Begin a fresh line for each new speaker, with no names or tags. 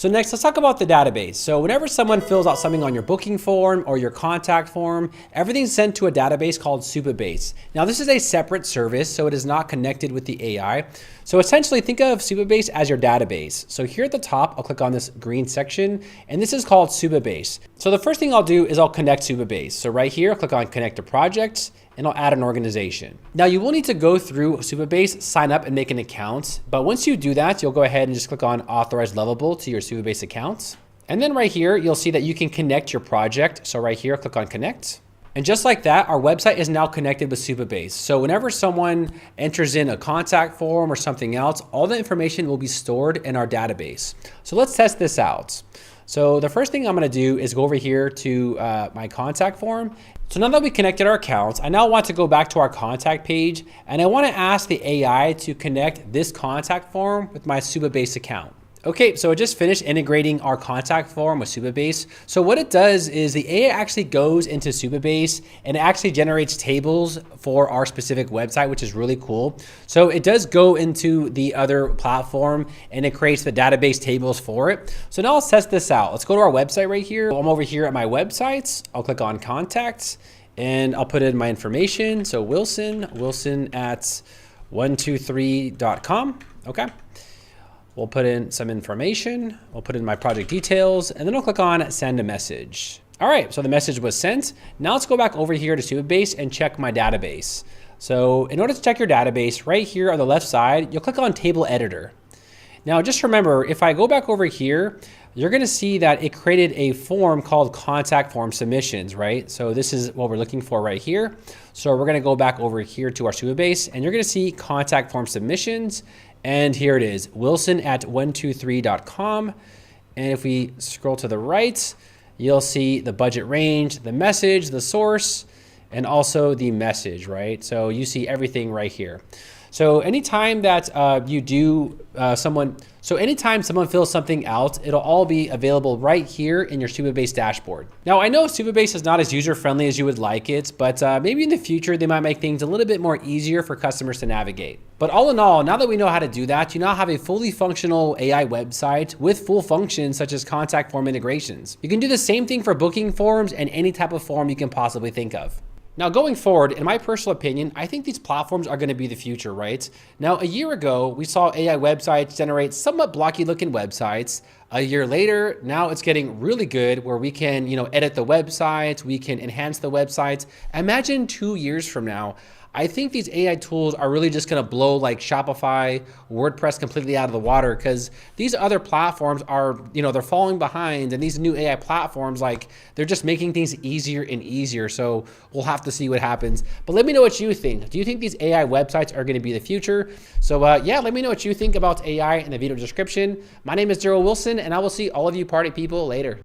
So next, let's talk about the database. So whenever someone fills out something on your booking form or your contact form, everything's sent to a database called Supabase. Now this is a separate service, so it is not connected with the AI. So essentially think of Supabase as your database. So here at the top, I'll click on this green section, and this is called Supabase. So the first thing I'll do is I'll connect Supabase. So right here, I'll click on Connect to Projects, and I'll add an organization. Now you will need to go through Supabase, sign up and make an account. But once you do that, you'll go ahead and just click on Authorize Lovable to your Supabase accounts. And then right here, you'll see that you can connect your project. So right here, click on Connect. And just like that, our website is now connected with Supabase. So whenever someone enters in a contact form or something else, all the information will be stored in our database. So let's test this out. So the first thing I'm gonna do is go over here to my contact form. So now that we connected our accounts, I now want to go back to our contact page, and I wanna ask the AI to connect this contact form with my Supabase account. Okay, so I just finished integrating our contact form with Supabase. So what it does is the AI actually goes into Supabase and it actually generates tables for our specific website, which is really cool. So it does go into the other platform and it creates the database tables for it. So now let's test this out. Let's go to our website right here. I'm over here at my websites. I'll click on contacts and I'll put in my information. So Wilson at 123.com. Okay. We'll put in some information. We'll put in my project details, and then I'll click on send a message. All right, so the message was sent. Now let's go back over here to Supabase and check my database. So in order to check your database, right here on the left side, you'll click on table editor. Now just remember, if I go back over here, you're gonna see that it created a form called contact form submissions, right? So this is what we're looking for right here. So we're gonna go back over here to our Supabase, and you're gonna see contact form submissions. And here it is, Wilson at 123.com. And if we scroll to the right, you'll see the budget range, the message, the source, and also the message, right? So you see everything right here. So anytime that anytime someone fills something out, it'll all be available right here in your Supabase dashboard. Now I know Supabase is not as user-friendly as you would like it, but maybe in the future they might make things a little bit more easier for customers to navigate. But all in all, now that we know how to do that, you now have a fully functional AI website with full functions such as contact form integrations. You can do the same thing for booking forms and any type of form you can possibly think of. Now going forward, in my personal opinion, I think these platforms are gonna be the future, right? Now a year ago, we saw AI websites generate somewhat blocky looking websites. A year later, now it's getting really good where we can, edit the websites, we can enhance the websites. Imagine 2 years from now, I think these AI tools are really just gonna blow like Shopify, WordPress completely out of the water, because these other platforms are, they're falling behind, and these new AI platforms, like, they're just making things easier and easier. So we'll have to see what happens. But let me know what you think. Do you think these AI websites are gonna be the future? So yeah, let me know what you think about AI in the video description. My name is Darrel Wilson, and I will see all of you party people later.